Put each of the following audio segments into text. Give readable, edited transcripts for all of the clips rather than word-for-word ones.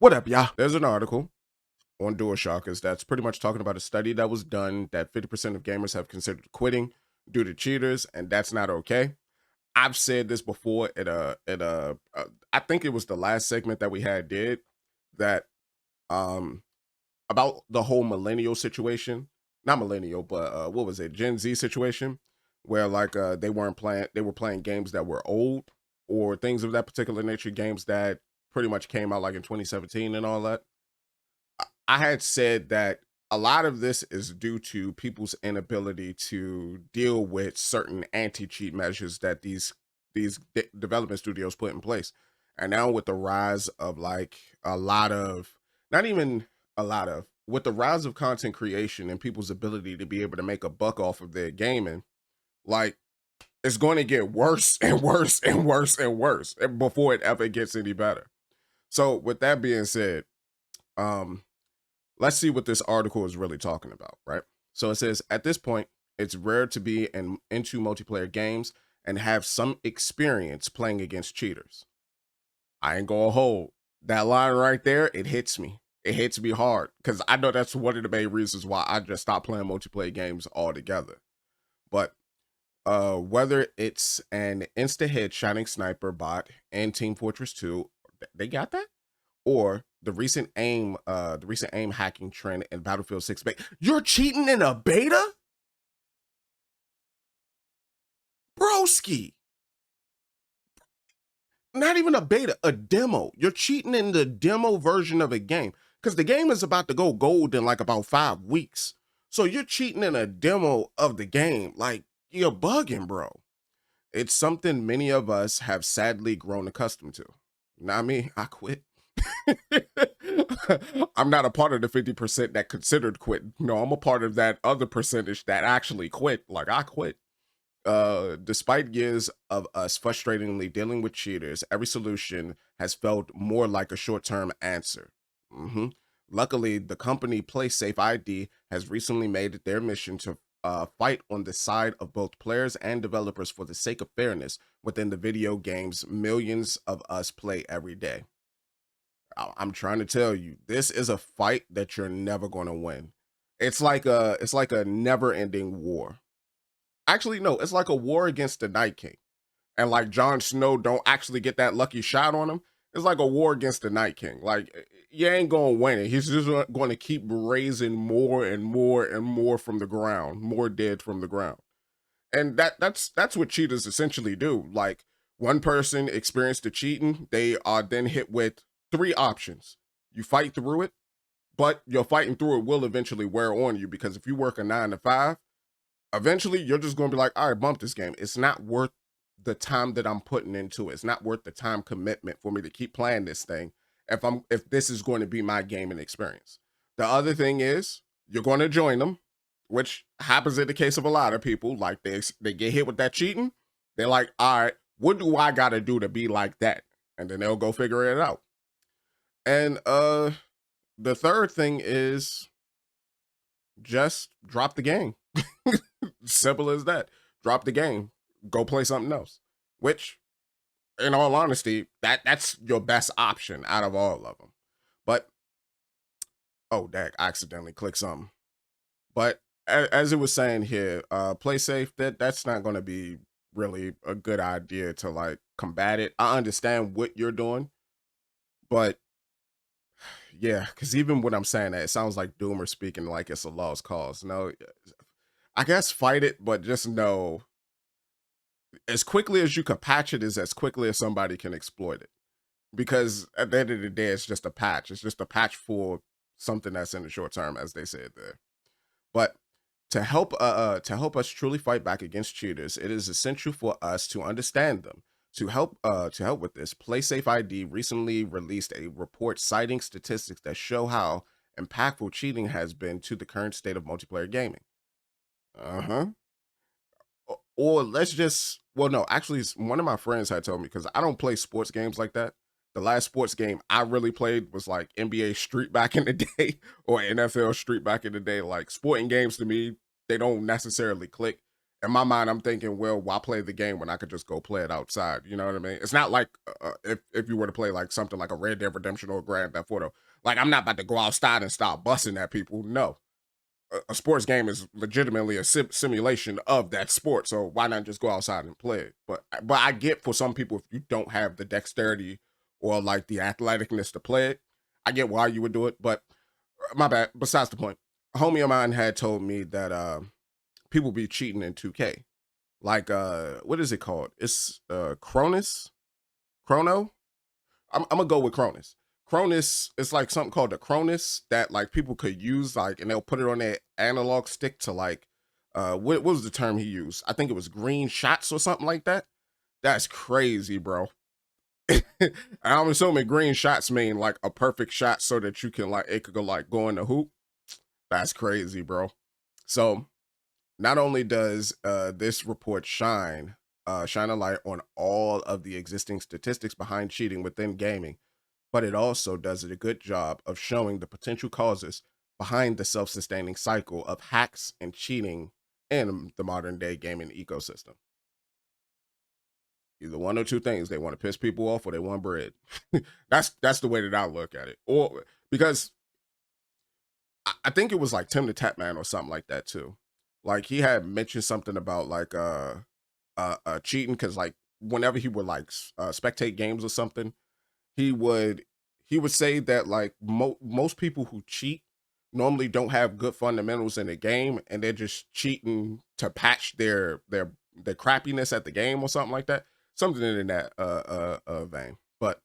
What up, y'all? There's an article on DualShockers that's pretty much talking about a study that was done that 50% of gamers have considered quitting due to cheaters, and that's not okay. I've said this before I think it was the last segment that we had did that um about the whole millennial situation. Not millennial, but what was it? Gen Z situation where they were playing games that were old or things of that particular nature, games that pretty much came out like in 2017 and all that. I had said that a lot of this is due to people's inability to deal with certain anti-cheat measures that these development studios put in place. And now with the rise of like a lot of not even a lot of with the rise of content creation and people's ability to be able to make a buck off of their gaming, like it's going to get worse and worse and worse and worse before it ever gets any better. So with that being said, um let's see what this article is really talking about, right? So it says, at this point, it's rare to be into multiplayer games and have some experience playing against cheaters. I ain't gonna hold that line right there. It hits me. It hits me hard because I know that's one of the main reasons why I just stopped playing multiplayer games altogether. But whether it's an insta headshotting sniper bot in Team Fortress 2, they got that? Or the recent aim hacking trend in Battlefield 6 beta. You're cheating in a beta? Broski. Not even a beta, a demo. You're cheating in the demo version of a game. Because the game is about to go gold in like about 5 weeks. So you're cheating in a demo of the game. Like, you're bugging, bro. It's something many of us have sadly grown accustomed to. Not me, I quit. I'm not a part of the 50% that considered quit. No, I'm a part of that other percentage that actually quit. Like I quit. Despite years of us frustratingly dealing with cheaters, every solution has felt more like a short-term answer. Mhm. Luckily, the company PlaySafe ID has recently made it their mission to fight on the side of both players and developers for the sake of fairness within the video games millions of us play every day. I'm trying to tell you, this is a fight that you're never going to win. It's like a never-ending war. Actually, no, it's like a war against the Night King. And like Jon Snow don't actually get that lucky shot on him. It's like a war against the Night King. Like you ain't gonna win it. He's just going to keep raising more and more and more from the ground, more dead from the ground. And that's what cheaters essentially do. Like one person experienced the cheating, they are then hit with three options. You fight through it, but your fighting through it will eventually wear on you because if you work a 9 to 5, eventually you're just going to be like, all right, bump this game. It's not worth the time that I'm putting into it. It's not worth the time commitment for me to keep playing this thing if this is going to be my gaming experience. The other thing is you're going to join them, which happens in the case of a lot of people. Like they get hit with that cheating. They're like, all right, what do I got to do to be like that? And then they'll go figure it out. And the third thing is just drop the game. Simple as that. Drop the game. Go play something else. Which, in all honesty, that's your best option out of all of them. But oh, dang, I accidentally clicked something. But as it was saying here, play safe. That's not going to be really a good idea to like combat it. I understand what you're doing, but yeah, because even when I'm saying that, it sounds like Doomer speaking like it's a lost cause. No, I guess fight it, but just know as quickly as you can patch it is as quickly as somebody can exploit it. Because at the end of the day, it's just a patch. It's just a patch for something that's in the short term, as they said there. But to help us truly fight back against cheaters, it is essential for us to understand them. To help with this, PlaySafe ID recently released a report citing statistics that show how impactful cheating has been to the current state of multiplayer gaming. Uh huh. Or let's just well, no, actually, one of my friends had told me because I don't play sports games like that. The last sports game I really played was like NBA Street back in the day or NFL Street back in the day. Like sporting games to me, they don't necessarily click. In my mind, I'm thinking, well, why play the game when I could just go play it outside? You know what I mean? It's not like if you were to play like something like a Red Dead Redemption or Grand Theft Auto, like I'm not about to go outside and start busting at people. No, a sports game is legitimately a simulation of that sport. So why not just go outside and play it? But I get for some people if you don't have the dexterity or like the athleticness to play it, I get why you would do it. But my bad. Besides the point, a homie of mine had told me that people be cheating in 2K. Like what is it called? It's Chrono. I'm gonna go with Cronus. Cronus is like something called the Cronus that like people could use, like, and they'll put it on their analog stick to like what was the term he used? I think it was green shots or something like that. That's crazy, bro. I'm assuming green shots mean like a perfect shot so that you can like it could go like go in the hoop. That's crazy, bro. So not only does this report shine a light on all of the existing statistics behind cheating within gaming, but it also does a good job of showing the potential causes behind the self-sustaining cycle of hacks and cheating in the modern day gaming ecosystem. Either one or two things: they want to piss people off or they want bread. That's the way that I look at it. Or because I think it was like Tim the Tap Man or something like that too. Like he had mentioned something about like cheating because like whenever he would like spectate games or something, he would he would say that like most people who cheat normally don't have good fundamentals in the game and they're just cheating to patch their crappiness at the game or something like that, something in that vein. But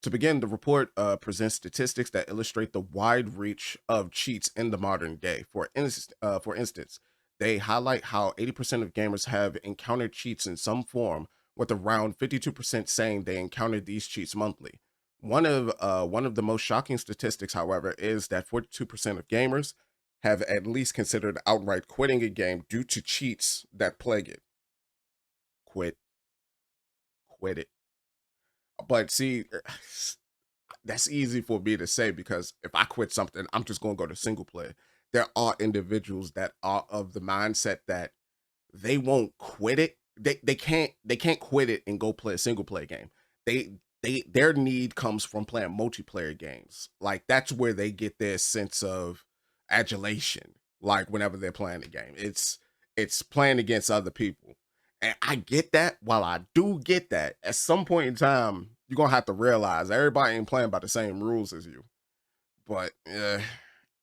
to begin, the report presents statistics that illustrate the wide reach of cheats in the modern day. For instance, they highlight how 80% of gamers have encountered cheats in some form, with around 52% saying they encountered these cheats monthly. One of the most shocking statistics, however, is that 42% of gamers have at least considered outright quitting a game due to cheats that plague it. Quit, quit it. But see, that's easy for me to say because if I quit something, I'm just going to go to single player. There are individuals that are of the mindset that they won't quit it. They can't quit it and go play a single player game. Their need comes from playing multiplayer games. Like that's where they get their sense of adulation. Like whenever they're playing the game, it's playing against other people. And I get that. While I do get that, at some point in time, you're gonna have to realize everybody ain't playing by the same rules as you. But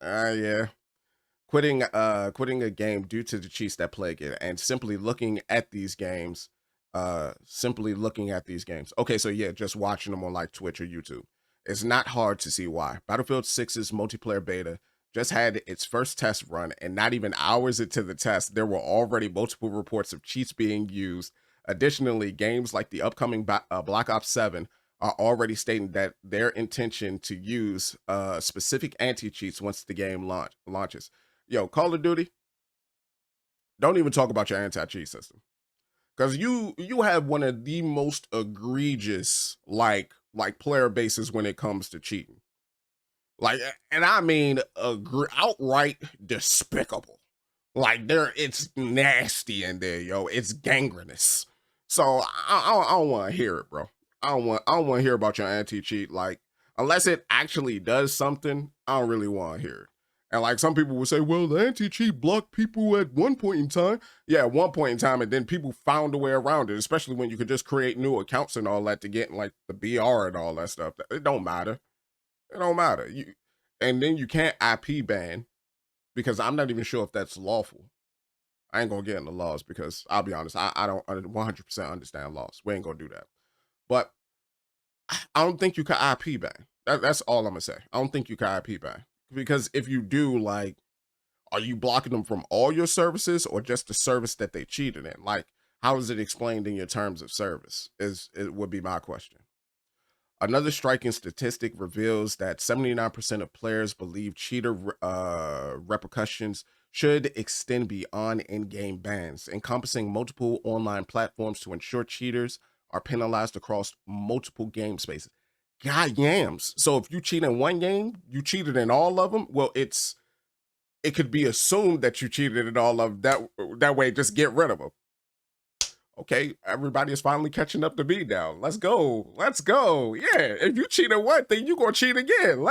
yeah, quitting a game due to the cheats that plague it and simply looking at these games. Okay, so yeah, just watching them on like Twitch or YouTube. It's not hard to see why. Battlefield 6's multiplayer beta just had its first test run, and not even hours into the test, there were already multiple reports of cheats being used. Additionally, games like the upcoming Black Ops 7 are already stating that their intention to use specific anti-cheats once the game launches. Yo, Call of Duty, don't even talk about your anti-cheat system. Because you have one of the most egregious like player bases when it comes to cheating. Like, and I mean outright despicable. Like it's nasty in there, yo. It's gangrenous. So I don't want to hear it, bro. I don't want to hear about your anti cheat. Like, unless it actually does something, I don't really want to hear it. And like some people would say, well, the anti cheat blocked people at one point in time. Yeah, at one point in time, and then people found a way around it. Especially when you could just create new accounts and all that to get like the BR and all that stuff. It don't matter. It don't matter. And then you can't IP ban because I'm not even sure if that's lawful. I ain't gonna get into laws because I'll be honest, I don't 100% understand laws. We ain't gonna do that. But I don't think you can IP ban. That's all I'm gonna say. I don't think you can IP ban because if you do, like, are you blocking them from all your services or just the service that they cheated in? Like, how is it explained in your terms of service? It would be my question. Another striking statistic reveals that 79% of players believe cheater repercussions should extend beyond in-game bans, encompassing multiple online platforms to ensure cheaters are penalized across multiple game spaces. God yams. So if you cheat in one game, you cheated in all of them. Well, it could be assumed that you cheated and all of that way, just get rid of them. Okay, everybody is finally catching up to me now. Let's go. Let's go. Yeah, if you cheat at one thing, you gonna cheat again.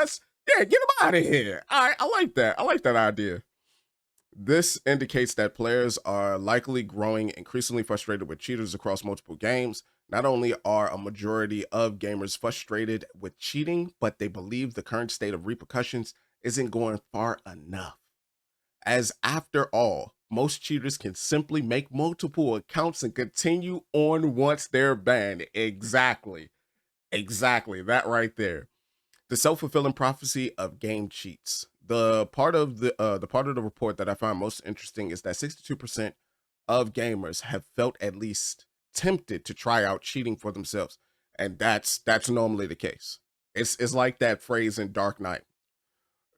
Get them out of here. All right, I like that. I like that idea. This indicates that players are likely growing increasingly frustrated with cheaters across multiple games. Not only are a majority of gamers frustrated with cheating, but they believe the current state of repercussions isn't going far enough. As after all, most cheaters can simply make multiple accounts and continue on once they're banned. Exactly. Exactly. That right there. The self-fulfilling prophecy of game cheats. The part of the report that I find most interesting is that 62% of gamers have felt at least tempted to try out cheating for themselves. And that's normally the case. It's like that phrase in Dark Knight.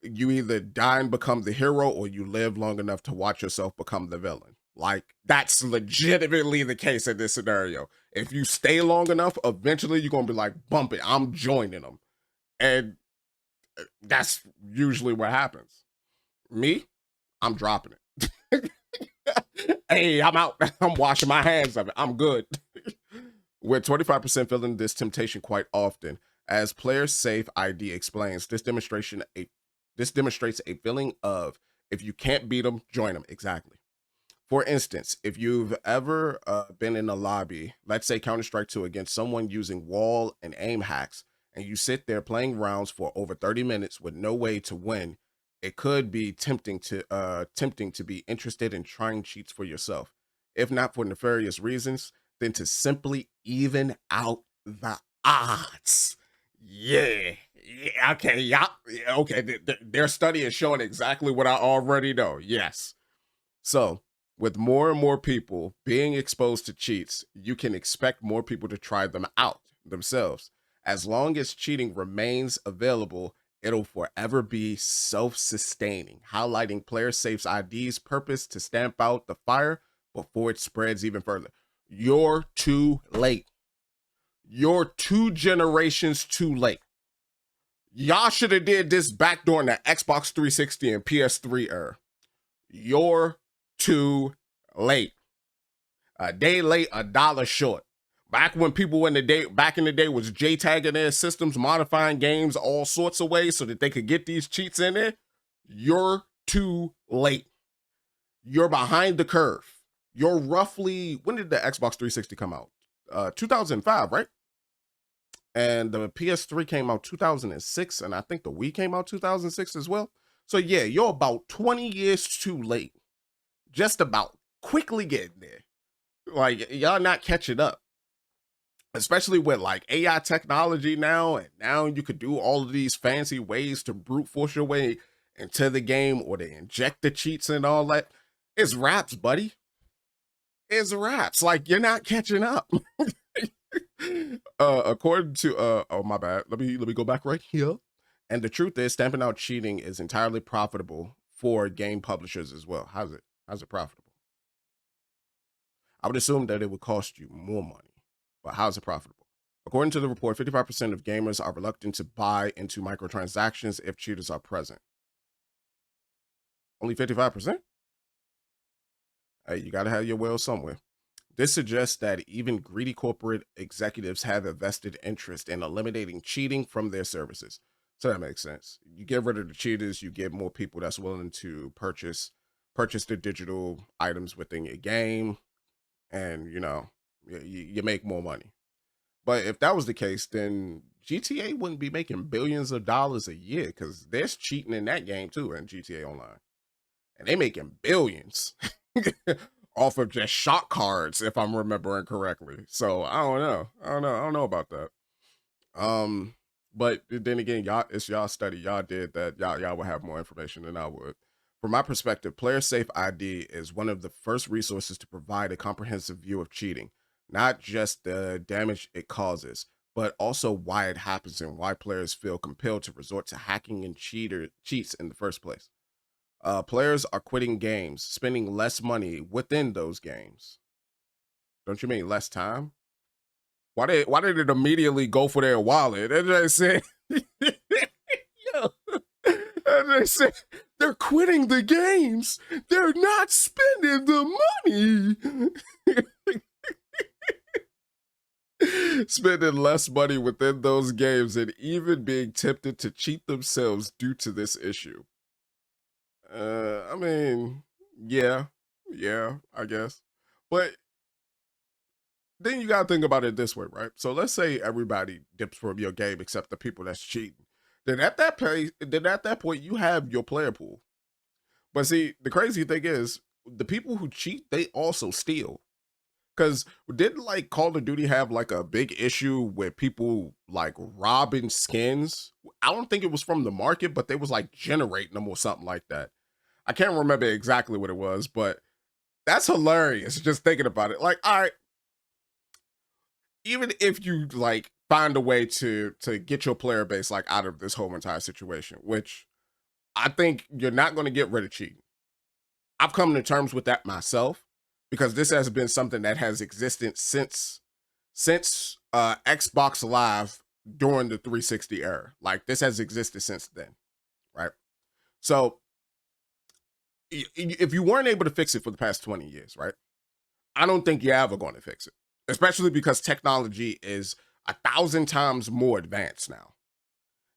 You either die and become the hero, or you live long enough to watch yourself become the villain. Like, that's legitimately the case in this scenario. If you stay long enough, eventually you're gonna be like, bump it, I'm joining them. And that's usually what happens. Me, I'm dropping it. Hey, I'm out. I'm washing my hands of it. I'm good. With 25% feeling this temptation quite often. As player safe ID explains, this demonstrates a feeling of, if you can't beat them, join them. Exactly. For instance, if you've ever been in a lobby, let's say Counter-Strike 2, against someone using wall and aim hacks, and you sit there playing rounds for over 30 minutes with no way to win, it could be tempting to be interested in trying cheats for yourself. If not for nefarious reasons, then to simply even out the odds. Yeah. Yeah, okay, yeah, okay. Their study is showing exactly what I already know. Yes. So, with more and more people being exposed to cheats, you can expect more people to try them out themselves. As long as cheating remains available, it'll forever be self-sustaining, highlighting player safe's ID's purpose to stamp out the fire before it spreads even further. You're too late. You're 2 generations too late. Y'all should have did this back during the Xbox 360 and PS3 era. You're too late. A day late, a dollar short. Back when people back in the day was J-tagging their systems, modifying games all sorts of ways so that they could get these cheats in there, you're too late. You're behind the curve. You're roughly, when did the Xbox 360 come out? 2005, right? And the PS3 came out 2006, and I think the Wii came out 2006 as well. So yeah, you're about 20 years too late. Just about. Quickly getting there. Like, y'all not catching up. Especially with like AI technology now, and now you could do all of these fancy ways to brute force your way into the game, or to inject the cheats and all that. It's raps, buddy. It's raps. Like, you're not catching up. According to oh my bad, let me go back right here. And the truth is, stamping out cheating is entirely profitable for game publishers as well. How's it profitable? I would assume that it would cost you more money, but how's it profitable? According to the report, 55% of gamers are reluctant to buy into microtransactions if cheaters are present. Only 55%? Hey, you gotta have your whale somewhere. This suggests that even greedy corporate executives have a vested interest in eliminating cheating from their services. So that makes sense. You get rid of the cheaters, you get more people that's willing to purchase the digital items within your game, and you make more money. But if that was the case, then GTA wouldn't be making billions of dollars a year, because there's cheating in that game too, in GTA Online, and they making billions. Off of just shot cards, if I'm remembering correctly. So I don't know about that. But then again, it's y'all study. Y'all did that. Y'all will have more information than I would. From my perspective, Player Safe ID is one of the first resources to provide a comprehensive view of cheating, not just the damage it causes, but also why it happens and why players feel compelled to resort to hacking and cheats in the first place. Players are quitting games, spending less money within those games. Don't you mean less time? Why did it immediately go for their wallet? And they said, yo, and they said They're quitting the games. They're not spending the money. Spending less money within those games and even being tempted to cheat themselves due to this issue. I mean, yeah, yeah, I guess. But then you gotta think about it this way, right? So let's say everybody dips from your game except the people that's cheating. Then at that point, you have your player pool. But see, the crazy thing is, the people who cheat, they also steal. Because didn't like Call of Duty have like a big issue with people like robbing skins? I don't think it was from the market, but they was like generating them or something like that. I can't remember exactly what it was, but that's hilarious just thinking about it. Like, all right, even if you like find a way to get your player base like out of this whole entire situation, which I think you're not going to get rid of cheating. I've come to terms with that myself because this has been something that has existed since Xbox Live during the 360 era. Like this has existed since then, right? So if you weren't able to fix it for the past 20 years, right? I don't think you're ever going to fix it, especially because technology is 1,000 times more advanced now.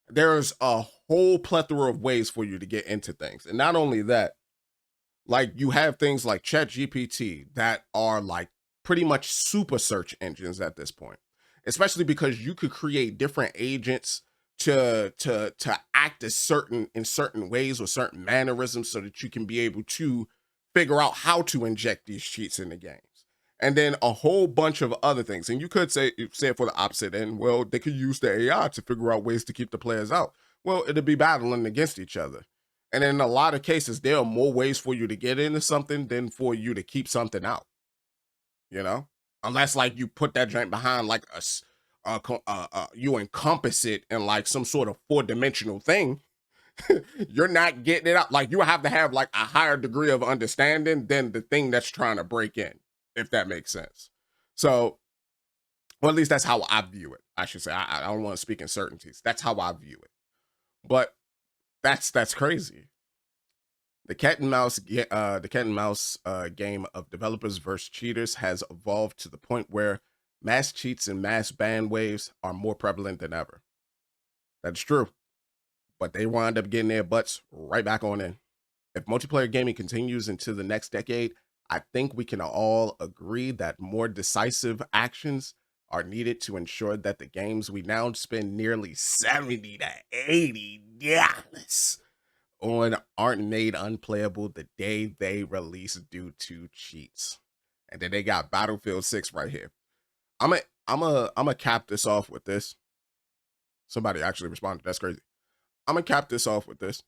There's a whole plethora of ways for you to get into things. And not only that, like you have things like ChatGPT that are like pretty much super search engines at this point, especially because you could create different agents to act as certain in certain ways or certain mannerisms so that you can be able to figure out how to inject these cheats in the games. And then a whole bunch of other things. And you could say it for the opposite end. Well, they could use the AI to figure out ways to keep the players out. Well, it'll be battling against each other. And in a lot of cases, there are more ways for you to get into something than for you to keep something out, you know? Unless like you put that joint behind like you encompass it in like some sort of 4-dimensional thing, you're not getting it out. Like you have to have like a higher degree of understanding than the thing that's trying to break in, if that makes sense. So, or at least that's how I view it. I should say. I don't want to speak in certainties. That's how I view it. But that's crazy. The cat and mouse game of developers versus cheaters has evolved to the point where mass cheats and mass ban waves are more prevalent than ever. That's true, but they wind up getting their butts right back on in. If multiplayer gaming continues into the next decade, I think we can all agree that more decisive actions are needed to ensure that the games we now spend nearly 70 to $80 on aren't made unplayable the day they release due to cheats. And then they got Battlefield 6 right here. I'm a cap this off with this. Somebody actually responded. That's crazy. I'm gonna cap this off with this.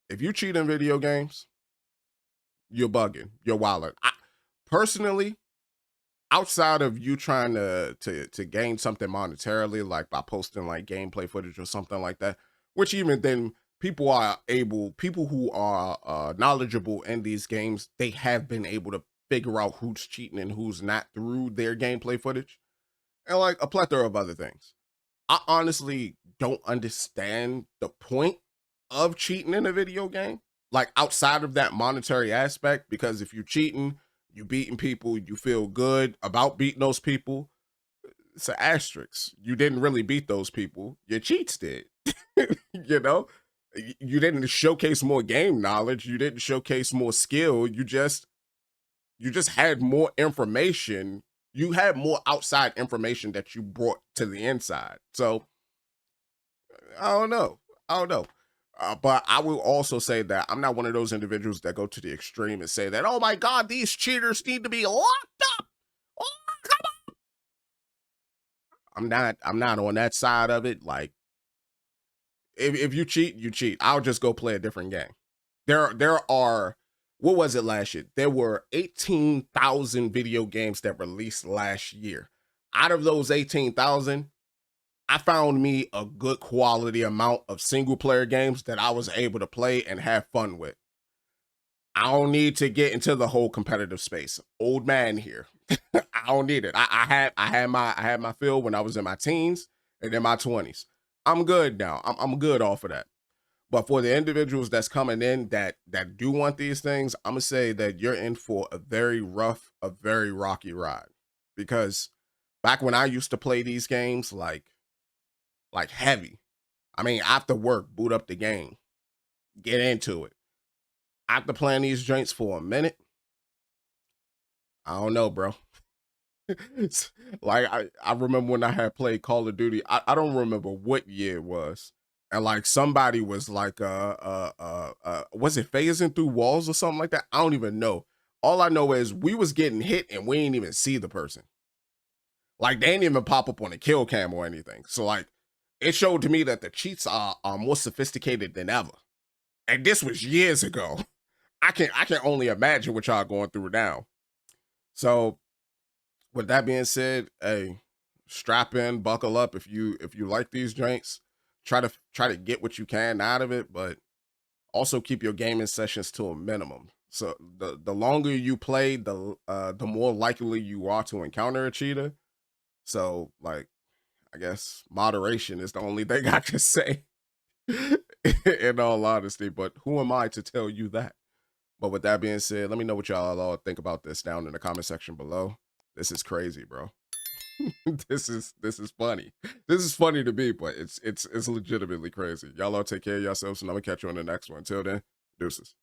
If you cheat in video games, you're bugging. You're wilding. Personally, outside of you trying to gain something monetarily, like by posting like gameplay footage or something like that, which even then people who are knowledgeable in these games, they have been able to figure out who's cheating and who's not through their gameplay footage and like a plethora of other things. I honestly don't understand the point of cheating in a video game, like outside of that monetary aspect, because if you're cheating, you beating people, you feel good about beating those people. It's an asterisk. You didn't really beat those people. Your cheats did. you know, you didn't showcase more game knowledge. You didn't showcase more skill. You just had more information. You had more outside information that you brought to the inside. So I don't know. I don't know. But I will also say that I'm not one of those individuals that go to the extreme and say that, oh my God, these cheaters need to be locked up. Oh, I'm not on that side of it. Like if you cheat, you cheat. I'll just go play a different game. There are what was it last year? There were 18,000 video games that released last year. Out of those 18,000, I found me a good quality amount of single player games that I was able to play and have fun with. I don't need to get into the whole competitive space. Old man here. I don't need it. I had my fill when I was in my teens and in my 20s. I'm good now. I'm good off of that. But for the individuals that's coming in that do want these things, I'm gonna say that you're in for a very rough, a very rocky ride. Because back when I used to play these games, like heavy. I mean, after work, boot up the game, get into it. After playing these joints for a minute, I don't know, bro. Like I remember when I had played Call of Duty. I don't remember what year it was. And like somebody was like was it phasing through walls or something like that? I don't even know. All I know is we was getting hit and we didn't even see the person. Like they didn't even pop up on a kill cam or anything. So like it showed to me that the cheats are more sophisticated than ever. And this was years ago. I can only imagine what y'all going through now. So with that being said, hey, strap in, buckle up if you like these drinks. Try to get what you can out of it, but also keep your gaming sessions to a minimum. So the longer you play, the more likely you are to encounter a cheater. So like I guess moderation is the only thing I can say in all honesty. But who am I to tell you that? But with that being said, let me know what y'all all think about this down in the comment section below. This is crazy, bro. This is funny. This is funny to me, but it's legitimately crazy. Y'all all take care of yourselves, and I'm gonna catch you on the next one. Until then, deuces.